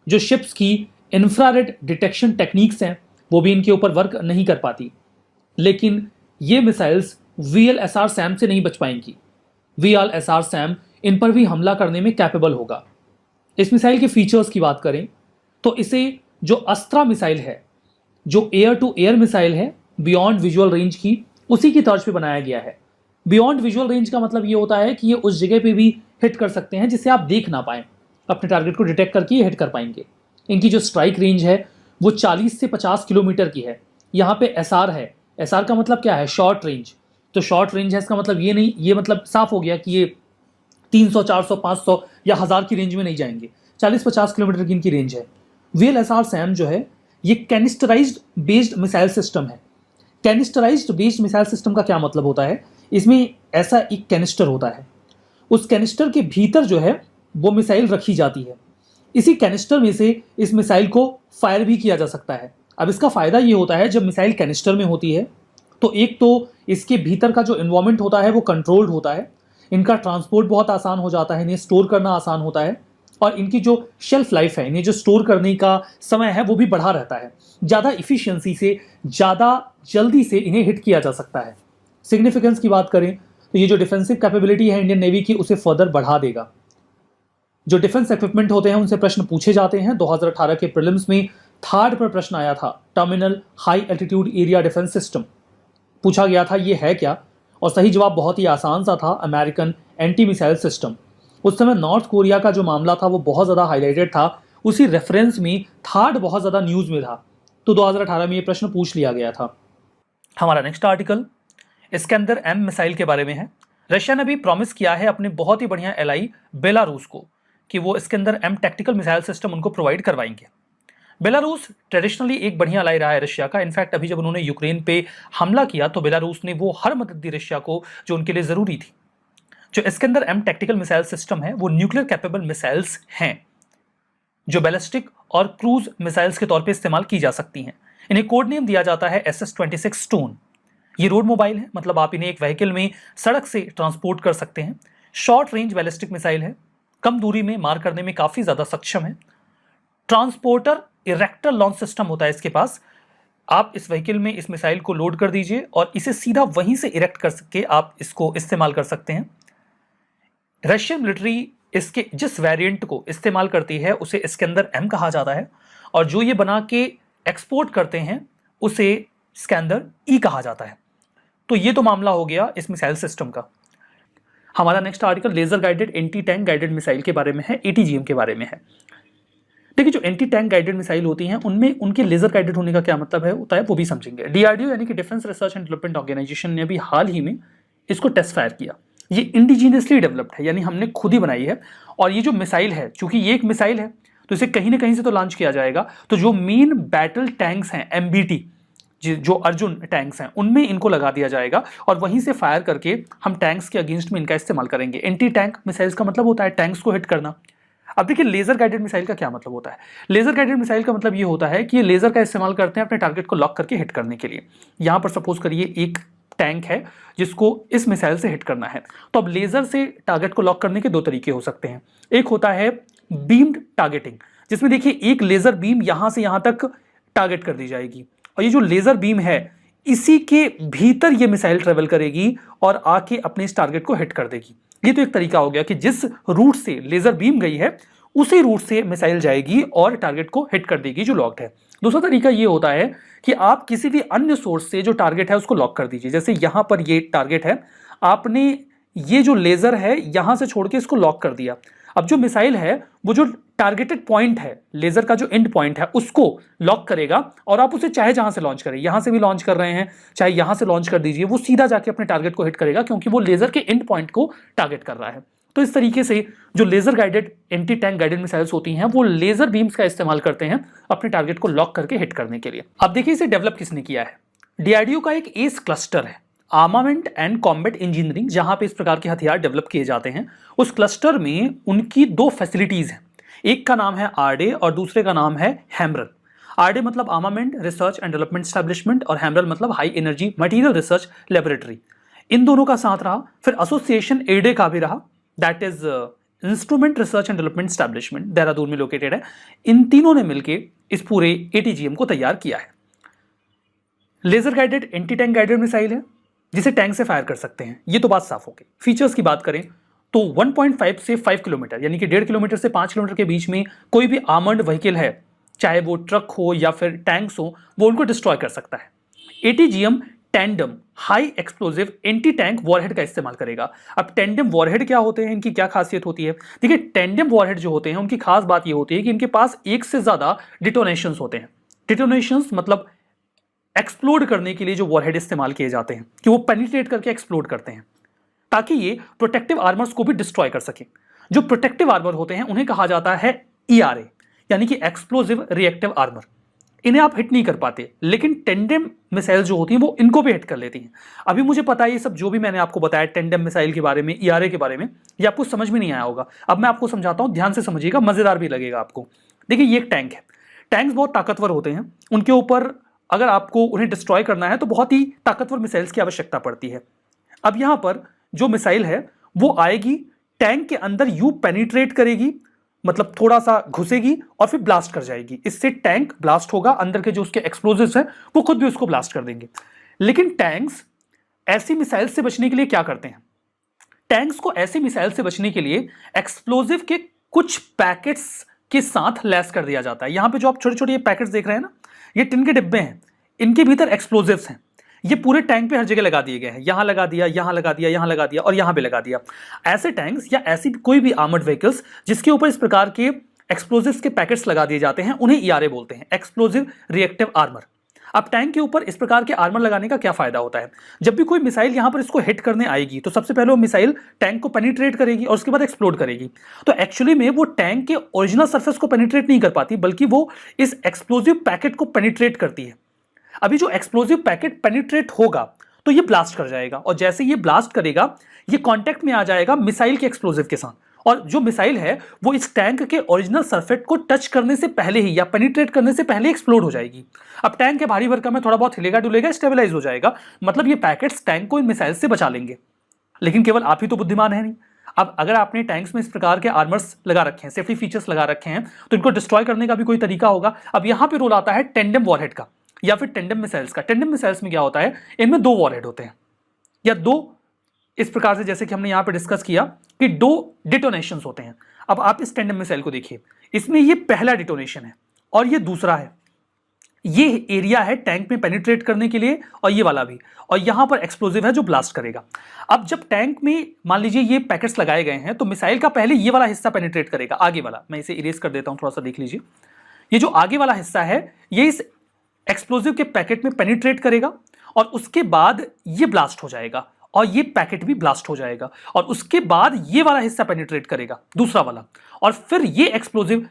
जो शिप्स की इंफ्रारेड डिटेक्शन टेक्निक्स हैं वो भी इनके ऊपर वर्क नहीं कर पाती। लेकिन ये मिसाइल्स VLSR सैम से नहीं बच पाएंगी। VLSR सैम इन पर भी हमला करने में कैपेबल होगा। इस मिसाइल के फीचर्स की बात करें तो इसे जो अस्त्रा मिसाइल है, जो एयर टू एयर मिसाइल है बियॉन्ड विजुअल रेंज की, उसी की तर्ज पे बनाया गया है। बियॉन्ड विजुअल रेंज का मतलब ये होता है कि ये उस जगह पे भी हिट कर सकते हैं जिसे आप देख ना पाएं। अपने टारगेट को डिटेक्ट करके ये हिट कर पाएंगे। इनकी जो स्ट्राइक रेंज है वो 40 से 50 किलोमीटर की है। यहाँ पे SR है। SR का मतलब क्या है? Short range. तो शॉर्ट रेंज है, इसका मतलब ये नहीं, ये मतलब साफ हो गया कि ये 300, 400, 500 या 1000 की रेंज में नहीं जाएंगे। 40-50 किलोमीटर की इनकी रेंज है। VLSR सैम जो है ये कैनिस्टराइज्ड बेस्ड मिसाइल सिस्टम है। कैनिस्टराइज्ड बेस्ड मिसाइल सिस्टम का क्या मतलब होता है? इसमें ऐसा एक कैनिस्टर होता है, उस कैनिस्टर के भीतर जो है वो मिसाइल रखी जाती है। इसी कैनिस्टर में से इस मिसाइल को फायर भी किया जा सकता है। अब इसका फ़ायदा ये होता है, जब मिसाइल कैनिस्टर में होती है तो एक तो इसके भीतर का जो इन्वायरमेंट होता है वो कंट्रोल्ड होता है, इनका ट्रांसपोर्ट बहुत आसान हो जाता है, इन्हें स्टोर करना आसान होता है, और इनकी जो शेल्फ लाइफ है, इन्हें जो स्टोर करने का समय है वो भी बढ़ा रहता है। ज़्यादा इफ़िशियंसी से, ज़्यादा जल्दी से इन्हें हिट किया जा सकता है। सिग्निफिकेंस की बात करें तो ये जो डिफेंसिव कैपेबिलिटी है इंडियन नेवी की, उसे फर्दर बढ़ा देगा। जो डिफेंस इक्विपमेंट होते हैं उनसे प्रश्न पूछे जाते हैं। 2018 के प्रीलिम्स में 3rd पर प्रश्न आया था, terminal high altitude area defence system. पूछा गया था ये है क्या, और सही जवाब बहुत ही आसान सा था, अमेरिकन एंटी मिसाइल सिस्टम। उस समय नॉर्थ कोरिया का जो मामला था वो बहुत ज़्यादा हाईलाइटेड था, उसी रेफरेंस में 3rd बहुत ज़्यादा न्यूज़ में था, तो 2018 में ये प्रश्न पूछ लिया गया था। हमारा next article Iskander M missile के बारे में है। रशिया ने भी प्रॉमिस किया है अपने बहुत ही बढ़िया एलाई बेलारूस को कि वो Iskander M tactical missile system उनको प्रोवाइड करवाएंगे। बेलारूस ट्रेडिशनली एक बढ़िया अलाई रहा है रशिया का। इनफैक्ट अभी जब उन्होंने यूक्रेन पे हमला किया तो बेलारूस ने वो हर मदद दी रशिया को जो उनके लिए ज़रूरी थी। जो इस्कंदर-M टैक्टिकल मिसाइल सिस्टम है वो न्यूक्लियर कैपेबल मिसाइल्स हैं जो बैलिस्टिक और क्रूज मिसाइल्स के तौर पे इस्तेमाल की जा सकती हैं। इन्हें कोड नेम दिया जाता है SS-26 स्टोन। ये रोड मोबाइल है, मतलब आप इन्हें एक व्हीकल में सड़क से ट्रांसपोर्ट कर सकते हैं। शॉर्ट रेंज बैलिस्टिक मिसाइल है, कम दूरी में मार करने में काफ़ी ज़्यादा सक्षम है। ट्रांसपोर्टर इरेक्टर लॉन्च सिस्टम होता है इसके पास। आप इस व्हीकल में इस मिसाइल को लोड कर दीजिए और इसे सीधा वहीं से इरेक्ट कर सके आप इसको इस्तेमाल कर सकते हैं। रशियन मिलिट्री इसके जिस वेरिएंट को इस्तेमाल करती है उसे इस्कंदर-M कहा जाता है और जो ये बना के एक्सपोर्ट करते हैं उसे इस्कंदर-E कहा जाता है। तो ये तो मामला हो गया इस मिसाइल सिस्टम का। हमारा next article laser guided anti tank guided missile के बारे में है, ATGM के बारे में है। देखिए, जो एंटी टैंक गाइडेड मिसाइल होती हैं उनमें उनके लेजर गाइडेड होने का क्या मतलब है होता है वो भी समझेंगे। DRDO यानी कि defence research and development organisation ने अभी हाल ही में इसको टेस्ट फायर किया। ये इंडिजीनियसली डेवलप्ड है, यानी हमने खुद ही बनाई है। और ये जो मिसाइल है, चूंकि ये एक मिसाइल है तो इसे कहीं ना कहीं से तो लॉन्च किया जाएगा। तो जो मेन बैटल टैंक्स हैं MBT, जो अर्जुन टैंक्स हैं, उनमें इनको लगा दिया जाएगा और वहीं से फायर करके हम टैंक्स के अगेंस्ट में इनका इस्तेमाल करेंगे। एंटी टैंक मिसाइल्स का मतलब होता है टैंक्स को हिट करना। अब देखिए, लेजर गाइडेड मिसाइल का क्या मतलब होता है। लेजर गाइडेड मिसाइल का मतलब ये होता है कि ये लेजर का इस्तेमाल करते हैं अपने टारगेट को लॉक करके हिट करने के लिए। यहां पर सपोज करिए एक टैंक है जिसको इस मिसाइल से हिट करना है, तो अब लेजर से टारगेट को लॉक करने के दो तरीके हो सकते हैं। एक होता है बीम्ड टारगेटिंग, जिसमें देखिए एक लेजर बीम यहां से यहां तक टारगेट कर दी जाएगी और ये जो लेजर बीम है इसी के भीतर ये मिसाइल ट्रेवल करेगी और आके अपने इस टारगेट को हिट कर देगी। ये तो एक तरीका हो गया कि जिस रूट से लेजर बीम गई है उसी रूट से मिसाइल जाएगी और टारगेट को हिट कर देगी जो लॉक्ड है। दूसरा तरीका ये होता है कि आप किसी भी अन्य सोर्स से जो टारगेट है उसको लॉक कर दीजिए। जैसे यहां पर ये टारगेट है, आपने ये जो लेजर है यहां से छोड़ के इसको लॉक कर दिया। अब जो मिसाइल है वो जो टारगेटेड पॉइंट है, लेजर का जो एंड पॉइंट है, उसको लॉक करेगा और आप उसे चाहे जहां से लॉन्च करें, यहां से भी लॉन्च कर रहे हैं चाहे यहां से लॉन्च कर दीजिए, वो सीधा जाके अपने टारगेट को हिट करेगा क्योंकि वो लेजर के एंड पॉइंट को टारगेट कर रहा है। तो इस तरीके से जो laser guided anti tank guided missiles होती हैं वो लेजर बीम्स का इस्तेमाल करते हैं अपने टारगेट को लॉक करके हिट करने के लिए। अब देखिए इसे डेवलप किसने किया है। DRDO का एक एस क्लस्टर है, आर्मामेंट एंड कॉम्बैट इंजीनियरिंग, जहां पे इस प्रकार के हथियार डेवलप किए जाते हैं। उस क्लस्टर में उनकी दो फैसिलिटीज हैं, एक का नाम है RDE और दूसरे का नाम है हैमरल। RDE मतलब armament research and development establishment और हैमरल मतलब high energy material research laboratory. इन दोनों का साथ रहा। फिर एसोसिएशन ADE का भी रहा, that is instrument research and development establishment, Dehradun में लोकेटेड है। इन तीनों ने मिलकर इस पूरे ATGM को तैयार किया है। Laser guided anti tank guided missile है जिसे टैंक से फायर कर सकते हैं, ये तो बात साफ हो गई। फीचर्स की बात करें तो 1.5 से 5 किलोमीटर यानी कि 1.5 किलोमीटर से 5 किलोमीटर के बीच में कोई भी आर्मर्ड व्हीकल है, चाहे वो ट्रक हो या फिर टैंक्स हो, वो उनको डिस्ट्रॉय कर सकता है। ATGM tandem high explosive anti tank warhead का इस्तेमाल करेगा। अब टैंडम वॉरहेड क्या होते हैं, इनकी क्या खासियत होती है। देखिए, टैंडम वॉरहेड जो होते हैं उनकी खास बात ये होती है कि इनके पास एक से ज्यादा डिटोनेशंस होते हैं। डिटोनेशंस मतलब एक्सप्लोड करने के लिए जो वॉरहेड इस्तेमाल किए जाते हैं कि वो पेनिट्रेट करके एक्सप्लोड करते हैं ताकि ये प्रोटेक्टिव आर्मर्स को भी डिस्ट्रॉय कर सके। जो प्रोटेक्टिव आर्मर होते हैं उन्हें कहा जाता है ERA यानी कि एक्सप्लोजिव रिएक्टिव आर्मर। इन्हें आप हिट नहीं कर पाते, लेकिन टेंडम मिसाइल जो होती हैं वो इनको भी हिट कर लेती हैं। अभी मुझे पता है ये सब जो भी मैंने आपको बताया टेंडम मिसाइल के बारे में, ERA के बारे में, ये आपको समझ में नहीं आया होगा। अब मैं आपको समझाता हूं, ध्यान से समझिएगा, मजेदार भी लगेगा आपको। देखिए, ये एक टैंक है। टैंक्स बहुत ताकतवर होते हैं, उनके ऊपर अगर आपको उन्हें डिस्ट्रॉय करना है तो बहुत ही ताकतवर मिसाइल्स की आवश्यकता पड़ती है। अब यहां पर जो मिसाइल है वो आएगी, टैंक के अंदर यूं पेनिट्रेट करेगी, मतलब थोड़ा सा घुसेगी और फिर ब्लास्ट कर जाएगी। इससे टैंक ब्लास्ट होगा, अंदर के जो उसके एक्सप्लोजिव्स हैं वो खुद भी उसको ब्लास्ट कर देंगे। लेकिन टैंक्स ऐसी मिसाइल से बचने के लिए क्या करते हैं, टैंक्स को ऐसी मिसाइल से बचने के लिए एक्सप्लोजिव के कुछ पैकेट्स के साथ लैस कर दिया जाता है। यहां पे जो आप छोटे छोटे ये पैकेट्स देख रहे हैं ना, ये टिन के डिब्बे हैं, इनके भीतर एक्सप्लोजिव्स हैं। ये पूरे टैंक पे हर जगह लगा दिए गए हैं, यहां लगा दिया, यहां लगा दिया, यहां लगा दिया और यहां पे लगा दिया। ऐसे टैंक्स या ऐसी कोई भी आर्मर्ड व्हीकल्स जिसके ऊपर इस प्रकार के एक्सप्लोजिव्स के पैकेट्स लगा दिए जाते हैं उन्हें ERA बोलते हैं, एक्सप्लोजिव रिएक्टिव आर्मर। अब टैंक के ऊपर इस प्रकार के आर्मर लगाने का क्या फायदा होता है, जब भी कोई मिसाइल यहां पर इसको हिट करने आएगी तो सबसे पहले वो मिसाइल टैंक को पेनिट्रेट करेगी और उसके बाद एक्सप्लोड करेगी। तो एक्चुअली में वो टैंक के ओरिजिनल सरफेस को पेनिट्रेट नहीं कर पाती, बल्कि वो इस एक्सप्लोजिव पैकेट को पेनिट्रेट करती है। अभी जो एक्सप्लोजिव पैकेट पेनिट्रेट होगा तो ये ब्लास्ट कर जाएगा, और जैसे ये ब्लास्ट करेगा ये कांटेक्ट में आ जाएगा मिसाइल के एक्सप्लोजिव के साथ, और जो मिसाइल है वो इस टैंक के ओरिजिनल सरफेस को टच करने से पहले ही या पेनिट्रेट करने से पहले एक्सप्लोड हो जाएगी। अब टैंक के भारी भरकम में थोड़ा बहुत हिलेगा डुलेगा, स्टेबलाइज हो जाएगा, मतलब ये पैकेट्स टैंक को इन मिसाइल से बचा लेंगे। लेकिन केवल आप ही तो बुद्धिमान है नहीं। अब अगर आपने टैंक्स में इस प्रकार के आर्मर्स लगा रखे हैं, सेफ्टी फीचर्स लगा रखे हैं, तो इनको डिस्ट्रॉय करने का भी कोई तरीका होगा। अब यहां पे रोल आता है टेंडम वॉरहेड का या फिर टेंडम मिसाइल्स का। टेंडम मिसाइल्स में क्या होता है, इनमें 2 वॉरहेड होते हैं या 2 इस प्रकार से, जैसे कि हमने यहां पे डिस्कस किया कि 2 डिटोनेशंस होते हैं। अब आप इस टेंडम मिसाइल को देखिए, इसमें ये पहला डिटोनेशन है और ये दूसरा है। ये एरिया है टैंक में पेनिट्रेट करने के लिए और ये वाला भी, और यहां पर एक्सप्लोजिव है जो ब्लास्ट करेगा। अब जब टैंक में मान लीजिए ये पैकेट्स लगाए गए हैं तो मिसाइल का पहले ये वाला हिस्सा पेनिट्रेट करेगा, आगे वाला। मैं इसे इरेज कर देता हूं, थोड़ा सा देख लीजिए। ये जो आगे वाला हिस्सा है ये इस एक्सप्लोजिव के पैकेट में पेनिट्रेट करेगा और उसके बाद ये ब्लास्ट हो जाएगा और ये पैकेट भी ब्लास्ट हो जाएगा, और उसके बाद ये वाला हिस्सा पेनिट्रेट करेगा, दूसरा वाला, और फिर ये एक्सप्लोजिव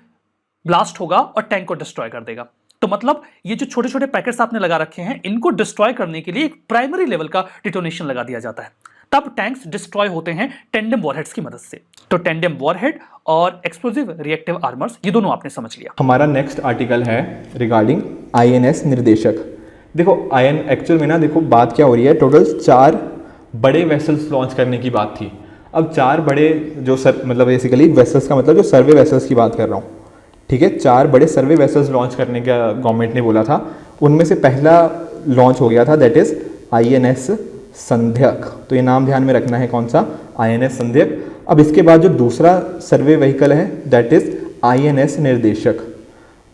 ब्लास्ट होगा और टैंक को डिस्ट्रॉय कर देगा। तो मतलब ये जो छोटे छोटे पैकेट्स आपने लगा रखे हैं इनको डिस्ट्रॉय करने के लिए एक प्राइमरी लेवल का डिटोनेशन लगा दिया जाता है, तब टैंक्स डिस्ट्रॉय होते हैं टेंडम वॉरहेड्स की मदद से। तो टेंडम वॉरहेड और एक्सप्लोजिव रिएक्टिव आर्मर्स, ये दोनों आपने समझ लिया। हमारा नेक्स्ट आर्टिकल है रिगार्डिंग INS निर्देशक। देखो एक्चुअल में ना, देखो बात क्या हो रही है, टोटल 4 बड़े वेसल्स लॉन्च करने की बात थी। अब 4 बड़े जो मतलब बेसिकली वेसल्स का मतलब जो सर्वे वेसल्स की बात कर रहा हूँ, ठीक है। 4 बड़े सर्वे वेसल्स लॉन्च करने का गवर्नमेंट ने बोला था। उनमें से पहला लॉन्च हो गया था, दैट इज INS संध्यक। तो ये नाम ध्यान में रखना है, कौन सा, INS संध्यक। अब इसके बाद जो दूसरा सर्वे व्हीकल है दैट इज INS निर्देशक।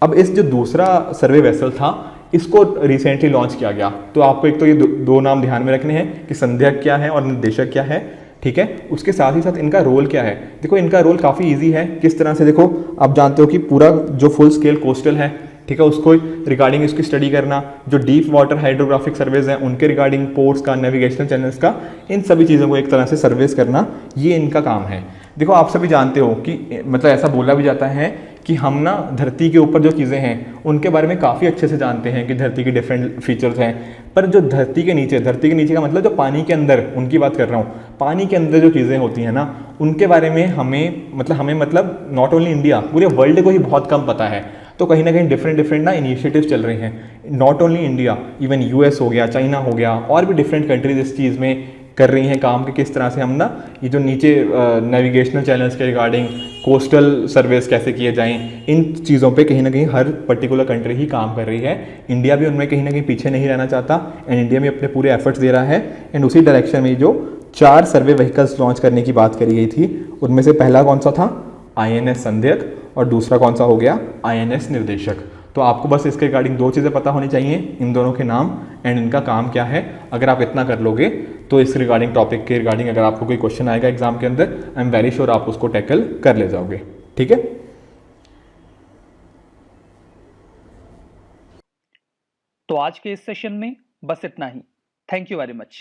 अब इस जो दूसरा सर्वे वेसल था इसको रिसेंटली लॉन्च किया गया। तो आपको एक तो ये दो नाम ध्यान में रखने हैं कि संध्यक क्या है और निर्देशक क्या है, ठीक है। उसके साथ ही साथ इनका रोल क्या है। देखो इनका रोल काफ़ी इजी है। किस तरह से, देखो आप जानते हो कि पूरा जो फुल स्केल कोस्टल है, ठीक है, उसको रिगार्डिंग इसकी स्टडी करना, जो डीप वाटर हाइड्रोग्राफिक सर्वेज हैं उनके रिगार्डिंग पोर्ट्स का, नेविगेशनल चैनल्स का, इन सभी चीज़ों को एक तरह से सर्वेस करना, ये इनका काम है। देखो आप सभी जानते हो कि मतलब ऐसा बोला भी जाता है कि हम ना धरती के ऊपर जो चीज़ें हैं उनके बारे में काफ़ी अच्छे से जानते हैं कि धरती के डिफरेंट फीचर्स हैं, पर जो धरती के नीचे का मतलब जो पानी के अंदर, उनकी बात कर रहा हूँ, पानी के अंदर जो चीज़ें होती हैं ना, उनके बारे में हमें मतलब नॉट ओनली इंडिया, पूरे वर्ल्ड को ही बहुत कम पता है। तो कहीं ना कहीं डिफरेंट ना इनिशिएटिव्स चल रहे हैं, not only India, even US हो गया, चाइना हो गया, और भी डिफरेंट कंट्रीज इस चीज़ में कर रही हैं काम कि किस तरह से हम ना ये जो नीचे नेविगेशनल चैनल्स के रिगार्डिंग कोस्टल सर्वेस कैसे किए जाएं, इन चीज़ों पे कहीं ना कहीं हर पर्टिकुलर कंट्री ही काम कर रही है। इंडिया भी उनमें कहीं ना कहीं पीछे नहीं रहना चाहता, एंड इंडिया में अपने पूरे एफर्ट्स दे रहा है। एंड उसी डायरेक्शन में जो 4 सर्वे व्हीकल्स लॉन्च करने की बात करी गई थी, उनमें से पहला कौन सा था, INS संध्यक, और दूसरा कौन सा हो गया, INS निर्देशक। तो आपको बस इसके रिगार्डिंग 2 चीज़ें पता होनी चाहिए, इन दोनों के नाम एंड इनका काम क्या है। अगर आप इतना कर लोगे तो इस रिगार्डिंग टॉपिक के रिगार्डिंग अगर आपको कोई क्वेश्चन आएगा एग्जाम के अंदर, आई एम वेरी श्योर आप उसको टैकल कर ले जाओगे, ठीक है। तो आज के इस सेशन में बस इतना ही। Thank you very much.